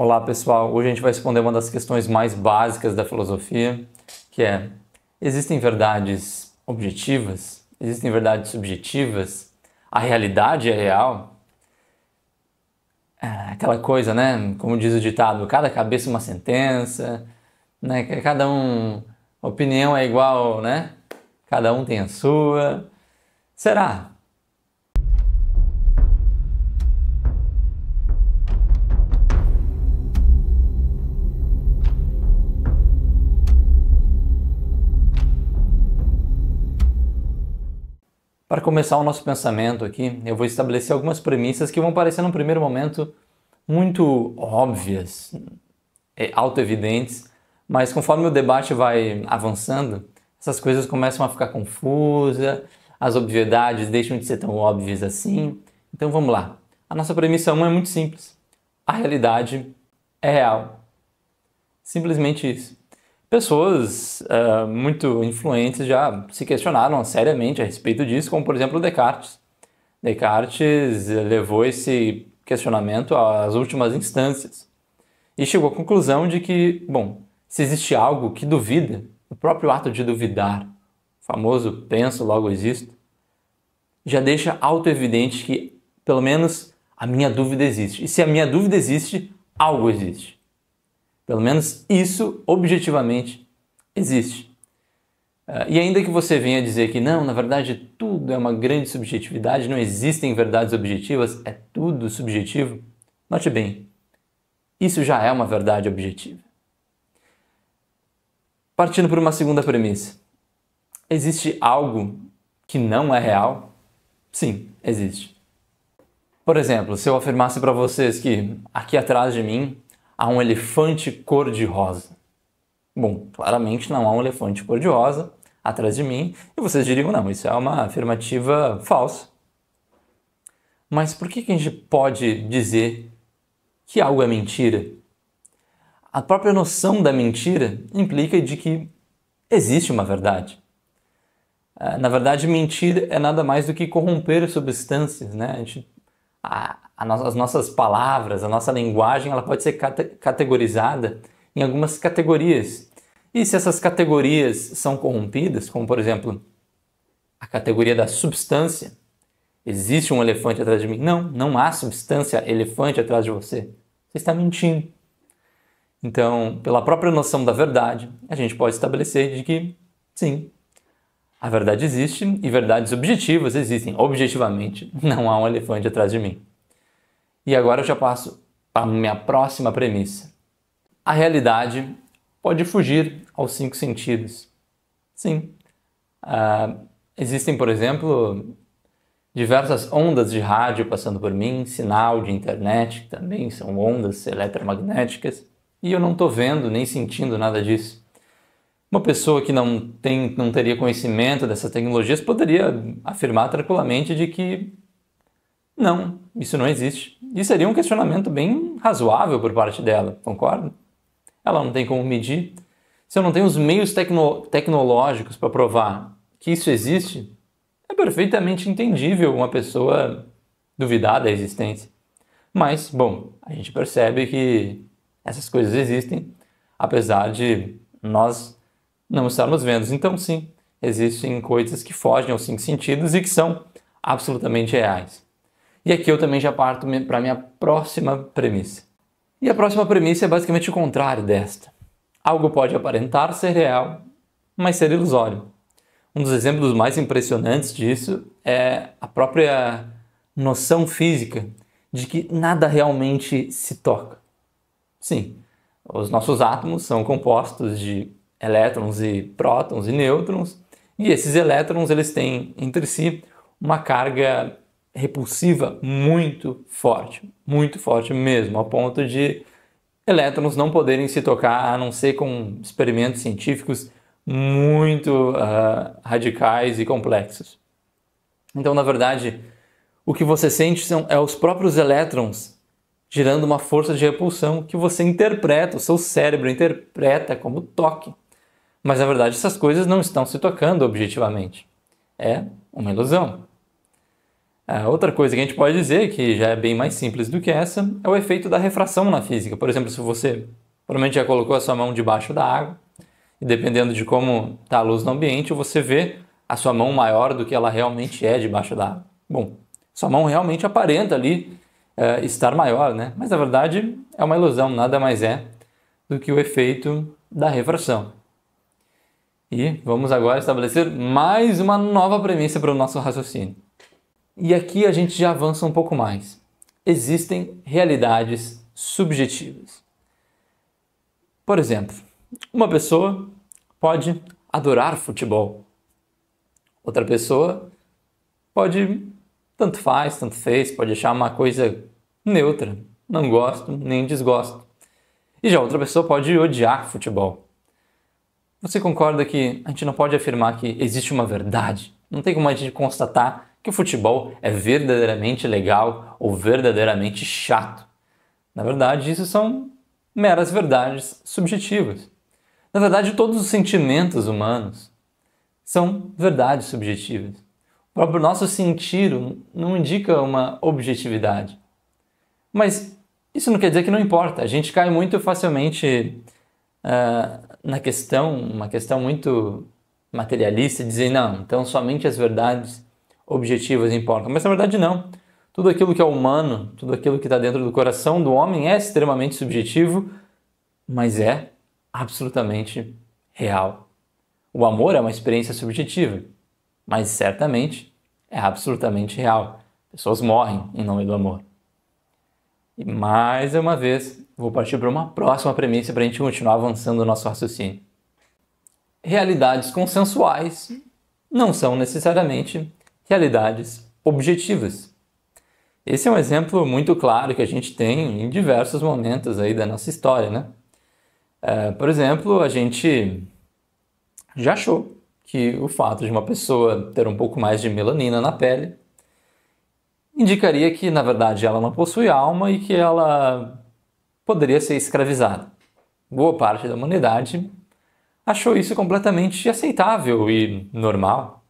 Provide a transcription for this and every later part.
Olá pessoal, hoje a gente vai responder uma das questões mais básicas da filosofia, que é: existem verdades objetivas? Existem verdades subjetivas? A realidade é real? Aquela coisa, né? Como diz o ditado, cada cabeça uma sentença, né? Cada um, opinião é igual, né? Cada um tem a sua. Será? Para começar o nosso pensamento aqui, eu vou estabelecer algumas premissas que vão parecer num primeiro momento muito óbvias, autoevidentes, mas conforme o debate vai avançando, essas coisas começam a ficar confusas, as obviedades deixam de ser tão óbvias assim. Então vamos lá. A nossa premissa 1 é muito simples. A realidade é real. Simplesmente isso. Pessoas muito influentes já se questionaram seriamente a respeito disso, como por exemplo Descartes. Descartes levou esse questionamento às últimas instâncias e chegou à conclusão de que, bom, se existe algo que duvida, o próprio ato de duvidar, o famoso penso, logo existo, já deixa autoevidente que pelo menos a minha dúvida existe. E se a minha dúvida existe, algo existe. Pelo menos isso, objetivamente, existe. E ainda que você venha dizer que não, na verdade tudo é uma grande subjetividade, não existem verdades objetivas, é tudo subjetivo, note bem, isso já é uma verdade objetiva. Partindo por uma segunda premissa, existe algo que não é real? Sim, existe. Por exemplo, se eu afirmasse para vocês que aqui atrás de mim há um elefante cor-de-rosa. Bom, claramente não há um elefante cor-de-rosa atrás de mim, e vocês diriam, não, isso é uma afirmativa falsa. Mas por que a gente pode dizer que algo é mentira? A própria noção da mentira implica de que existe uma verdade. Na verdade, mentir é nada mais do que corromper substâncias, né? As nossas palavras, a nossa linguagem, ela pode ser categorizada em algumas categorias. E se essas categorias são corrompidas, como por exemplo a categoria da substância, existe um elefante atrás de mim? Não, não há substância elefante atrás de você. Você está mentindo. Então, pela própria noção da verdade, a gente pode estabelecer de que, sim, a verdade existe e verdades objetivas existem. Objetivamente, não há um elefante atrás de mim. E agora eu já passo para a minha próxima premissa. A realidade pode fugir aos 5 sentidos. Sim. Existem, por exemplo, diversas ondas de rádio passando por mim, sinal de internet, que também são ondas eletromagnéticas, e eu não estou vendo nem sentindo nada disso. Uma pessoa que não teria conhecimento dessas tecnologias poderia afirmar tranquilamente de que não, isso não existe. E seria um questionamento bem razoável por parte dela, concorda? Ela não tem como medir. Se eu não tenho os meios tecnológicos para provar que isso existe, é perfeitamente entendível uma pessoa duvidar da existência. Mas, bom, a gente percebe que essas coisas existem, apesar de nós não estarmos vendo. Então, sim, existem coisas que fogem aos 5 sentidos e que são absolutamente reais. E aqui eu também já parto para a minha próxima premissa. E a próxima premissa é basicamente o contrário desta. Algo pode aparentar ser real, mas ser ilusório. Um dos exemplos mais impressionantes disso é a própria noção física de que nada realmente se toca. Sim, os nossos átomos são compostos de elétrons e prótons e nêutrons, e esses elétrons eles têm entre si uma carga repulsiva muito forte mesmo, ao ponto de elétrons não poderem se tocar a não ser com experimentos científicos muito radicais e complexos. Então, na verdade, o que você sente é os próprios elétrons gerando uma força de repulsão que você interpreta, o seu cérebro interpreta como toque. Mas, na verdade, essas coisas não estão se tocando objetivamente. É uma ilusão. Outra coisa que a gente pode dizer, que já é bem mais simples do que essa, é o efeito da refração na física. Por exemplo, se você provavelmente já colocou a sua mão debaixo da água, e dependendo de como está a luz no ambiente, você vê a sua mão maior do que ela realmente é debaixo da água. Bom, sua mão realmente aparenta ali estar maior, né? Mas na verdade é uma ilusão, nada mais é do que o efeito da refração. E vamos agora estabelecer mais uma nova premissa para o nosso raciocínio. E aqui a gente já avança um pouco mais. Existem realidades subjetivas. Por exemplo, uma pessoa pode adorar futebol. Outra pessoa pode, tanto faz, tanto fez, pode achar uma coisa neutra, não gosto nem desgosto. E já outra pessoa pode odiar futebol. Você concorda que a gente não pode afirmar que existe uma verdade? Não tem como a gente constatar que o futebol é verdadeiramente legal ou verdadeiramente chato. Na verdade, isso são meras verdades subjetivas. Na verdade, todos os sentimentos humanos são verdades subjetivas. O próprio nosso sentir não indica uma objetividade. Mas isso não quer dizer que não importa. A gente cai muito facilmente na questão, uma questão muito materialista, dizer não, então somente as verdades objetivas importam. Mas na verdade não. Tudo aquilo que é humano, tudo aquilo que está dentro do coração do homem é extremamente subjetivo, mas é absolutamente real. O amor é uma experiência subjetiva, mas certamente é absolutamente real. Pessoas morrem em nome do amor. E mais uma vez, vou partir para uma próxima premissa para a gente continuar avançando no nosso raciocínio. Realidades consensuais não são necessariamente realidades objetivas. Esse é um exemplo muito claro que a gente tem em diversos momentos aí da nossa história, né? Por exemplo, a gente já achou que o fato de uma pessoa ter um pouco mais de melanina na pele indicaria que, na verdade, ela não possui alma e que ela poderia ser escravizada. Boa parte da humanidade achou isso completamente aceitável e normal.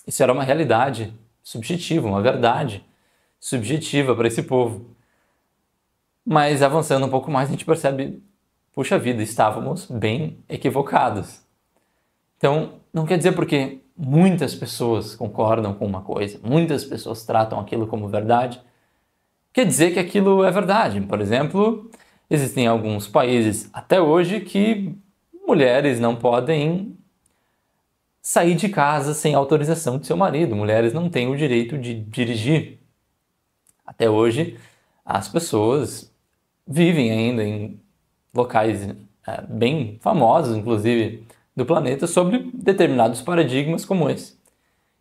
Isso era uma realidade subjetiva, uma verdade subjetiva para esse povo. Mas avançando um pouco mais, a gente percebe, puxa vida, estávamos bem equivocados. Então, não quer dizer porque muitas pessoas concordam com uma coisa, muitas pessoas tratam aquilo como verdade, quer dizer que aquilo é verdade. Por exemplo, existem alguns países até hoje que mulheres não podem sair de casa sem autorização de seu marido. Mulheres não têm o direito de dirigir. Até hoje, as pessoas vivem ainda em locais bem famosos, inclusive do planeta, sobre determinados paradigmas como esse.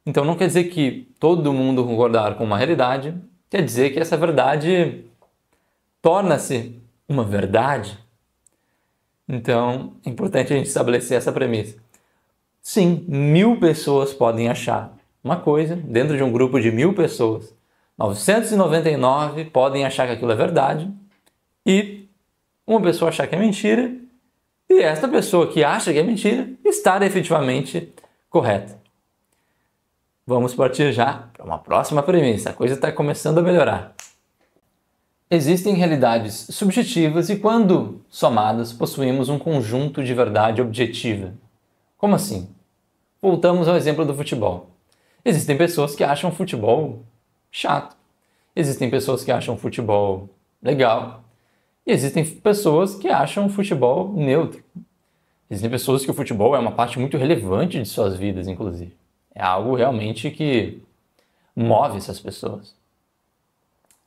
Então não quer dizer que todo mundo concordar com uma realidade, quer dizer que essa verdade torna-se uma verdade. Então é importante a gente estabelecer essa premissa. Sim, 1000 pessoas podem achar uma coisa dentro de um grupo de 1000 pessoas. 999 podem achar que aquilo é verdade e uma pessoa achar que é mentira e esta pessoa que acha que é mentira estar efetivamente correta. Vamos partir já para uma próxima premissa. A coisa está começando a melhorar. Existem realidades subjetivas e, quando somadas, possuímos um conjunto de verdade objetiva. Como assim? Voltamos ao exemplo do futebol. Existem pessoas que acham futebol chato. Existem pessoas que acham futebol legal. E existem pessoas que acham futebol neutro. Existem pessoas que o futebol é uma parte muito relevante de suas vidas, inclusive. É algo realmente que move essas pessoas.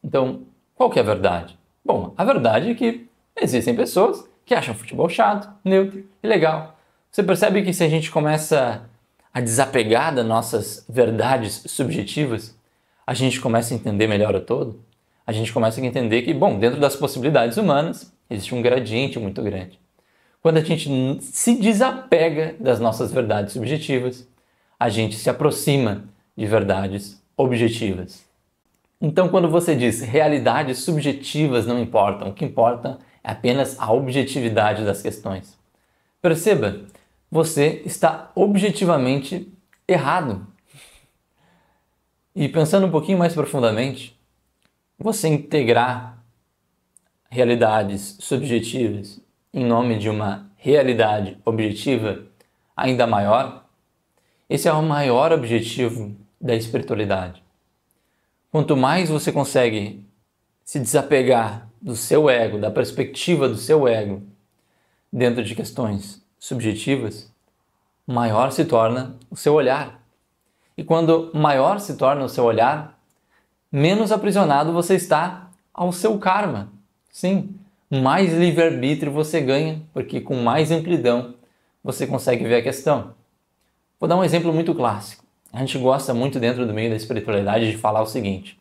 Então, qual que é a verdade? Bom, a verdade é que existem pessoas que acham futebol chato, neutro e legal. Você percebe que se a gente começa a desapegar das nossas verdades subjetivas, a gente começa a entender melhor o todo. A gente começa a entender que, bom, dentro das possibilidades humanas, existe um gradiente muito grande. Quando a gente se desapega das nossas verdades subjetivas, a gente se aproxima de verdades objetivas. Então, quando você diz realidades subjetivas não importam, o que importa é apenas a objetividade das questões. Perceba, você está objetivamente errado. E pensando um pouquinho mais profundamente, você integrar realidades subjetivas em nome de uma realidade objetiva ainda maior, esse é o maior objetivo da espiritualidade. Quanto mais você consegue se desapegar do seu ego, da perspectiva do seu ego, dentro de questões subjetivas, maior se torna o seu olhar. E quando maior se torna o seu olhar, menos aprisionado você está ao seu karma. Sim, mais livre-arbítrio você ganha, porque com mais amplidão você consegue ver a questão. Vou dar um exemplo muito clássico. A gente gosta muito dentro do meio da espiritualidade de falar o seguinte: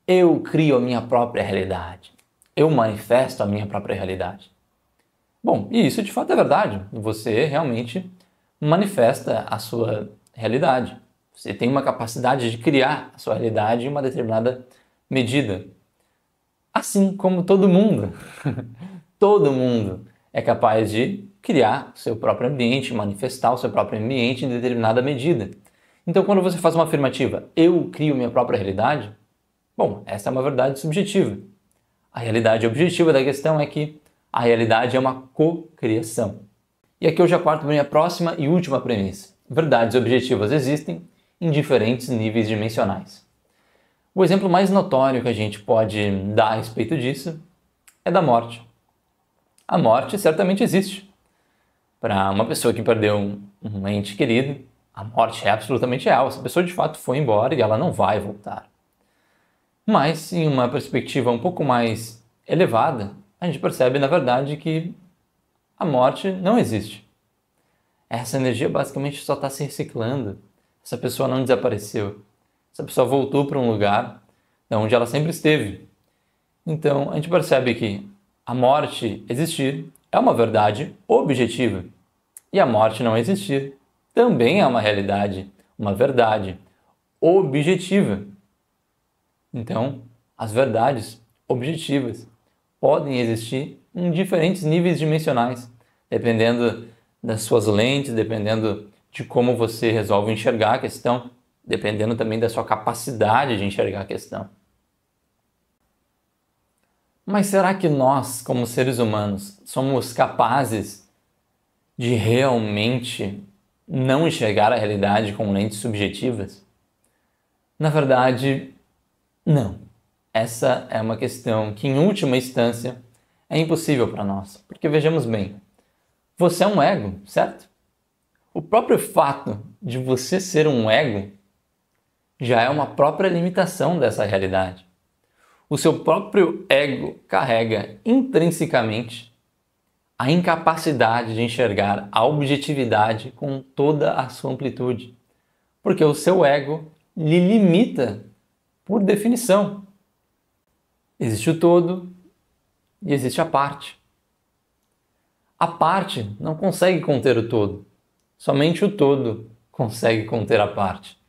eu crio a minha própria realidade. Eu manifesto a minha própria realidade. Bom, e isso de fato é verdade. Você realmente manifesta a sua realidade. Você tem uma capacidade de criar a sua realidade em uma determinada medida. Assim como todo mundo. Todo mundo é capaz de criar o seu próprio ambiente, manifestar o seu próprio ambiente em determinada medida. Então, quando você faz uma afirmativa, eu crio minha própria realidade, bom, essa é uma verdade subjetiva. A realidade objetiva da questão é que a realidade é uma cocriação. E aqui eu já parto para a minha próxima e última premissa. Verdades objetivas existem em diferentes níveis dimensionais. O exemplo mais notório que a gente pode dar a respeito disso é da morte. A morte certamente existe. Para uma pessoa que perdeu um ente querido, a morte é absolutamente real. Essa pessoa de fato foi embora e ela não vai voltar. Mas, em uma perspectiva um pouco mais elevada, a gente percebe, na verdade, que a morte não existe. Essa energia basicamente só está se reciclando. Essa pessoa não desapareceu. Essa pessoa voltou para um lugar onde ela sempre esteve. Então, a gente percebe que a morte existir é uma verdade objetiva. E a morte não existir também é uma realidade, uma verdade objetiva. Então, as verdades objetivas podem existir em diferentes níveis dimensionais, dependendo das suas lentes, dependendo de como você resolve enxergar a questão, dependendo também da sua capacidade de enxergar a questão. Mas será que nós, como seres humanos, somos capazes de realmente não enxergar a realidade com lentes subjetivas? Na verdade, não. Essa é uma questão que, em última instância, é impossível para nós. Porque vejamos bem, você é um ego, certo? O próprio fato de você ser um ego já é uma própria limitação dessa realidade. O seu próprio ego carrega intrinsecamente a incapacidade de enxergar a objetividade com toda a sua amplitude, porque o seu ego lhe limita por definição. Existe o todo e existe a parte. A parte não consegue conter o todo, somente o todo consegue conter a parte.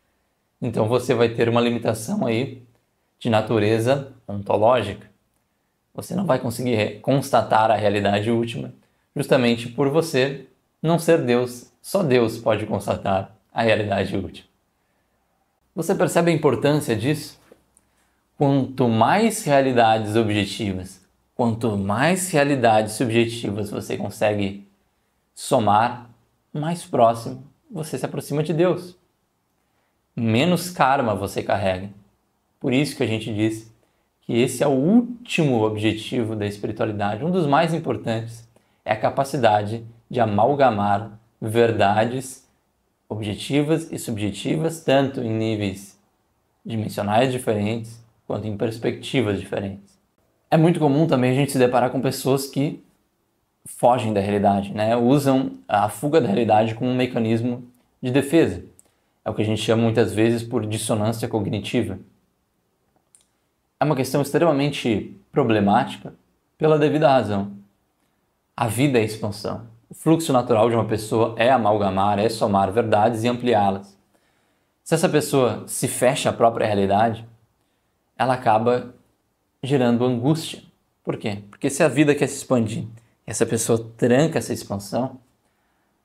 Então você vai ter uma limitação aí de natureza ontológica. Você não vai conseguir constatar a realidade última, justamente por você não ser Deus. Só Deus pode constatar a realidade última. Você percebe a importância disso? Quanto mais realidades objetivas, quanto mais realidades subjetivas você consegue somar, mais próximo você se aproxima de Deus. Menos karma você carrega. Por isso que a gente diz que esse é o último objetivo da espiritualidade, um dos mais importantes, é a capacidade de amalgamar verdades objetivas e subjetivas, tanto em níveis dimensionais diferentes, quanto em perspectivas diferentes. É muito comum também a gente se deparar com pessoas que fogem da realidade, né? Usam a fuga da realidade como um mecanismo de defesa. É o que a gente chama muitas vezes por dissonância cognitiva. É uma questão extremamente problemática pela devida razão. A vida é expansão. O fluxo natural de uma pessoa é amalgamar, é somar verdades e ampliá-las. Se essa pessoa se fecha à própria realidade, ela acaba gerando angústia. Por quê? Porque se a vida quer se expandir, essa pessoa tranca essa expansão,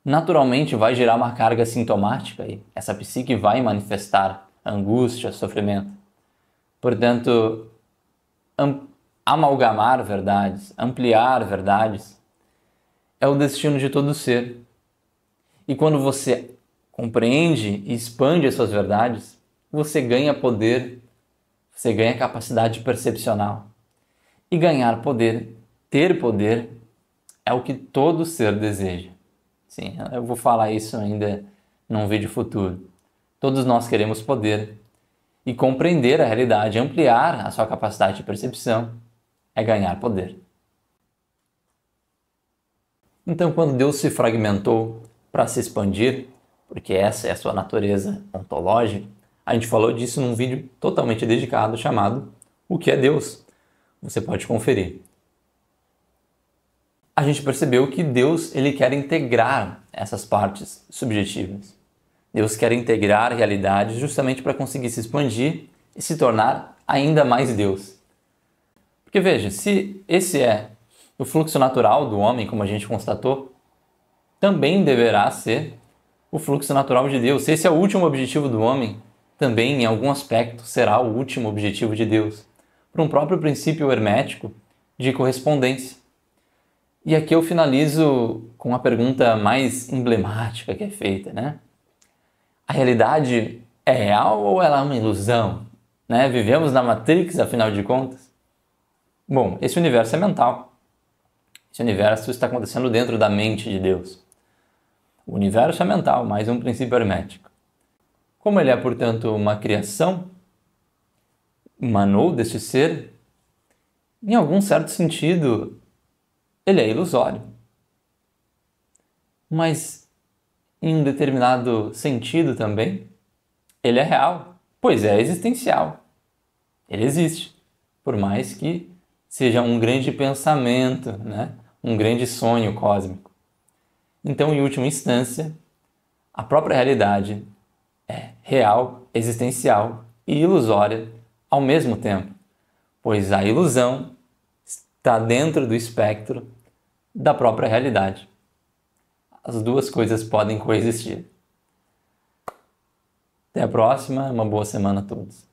naturalmente vai gerar uma carga sintomática e essa psique vai manifestar angústia, sofrimento. Portanto, amalgamar verdades, ampliar verdades, é o destino de todo ser. E quando você compreende e expande as suas verdades, você ganha poder, você ganha capacidade percepcional. E ganhar poder, ter poder, é o que todo ser deseja. Sim, eu vou falar isso ainda num vídeo futuro. Todos nós queremos poder. E compreender a realidade, ampliar a sua capacidade de percepção, é ganhar poder. Então, quando Deus se fragmentou para se expandir, porque essa é a sua natureza ontológica, a gente falou disso num vídeo totalmente dedicado chamado O que é Deus? Você pode conferir. A gente percebeu que Deus ele quer integrar essas partes subjetivas. Deus quer integrar realidades justamente para conseguir se expandir e se tornar ainda mais Deus. Porque veja, se esse é o fluxo natural do homem, como a gente constatou, também deverá ser o fluxo natural de Deus. Se esse é o último objetivo do homem, também em algum aspecto será o último objetivo de Deus, por um próprio princípio hermético de correspondência. E aqui eu finalizo com a pergunta mais emblemática que é feita, né? A realidade é real ou ela é uma ilusão? Né? Vivemos na Matrix, afinal de contas? Bom, esse universo é mental. Esse universo está acontecendo dentro da mente de Deus. O universo é mental, mais um princípio hermético. Como ele é, portanto, uma criação, emanou deste ser, em algum certo sentido, ele é ilusório. Mas em um determinado sentido também, ele é real, pois é existencial. Ele existe, por mais que seja um grande pensamento, né? Um grande sonho cósmico. Então, em última instância, a própria realidade é real, existencial e ilusória ao mesmo tempo, pois a ilusão está dentro do espectro da própria realidade. As duas coisas podem coexistir. Até a próxima, uma boa semana a todos.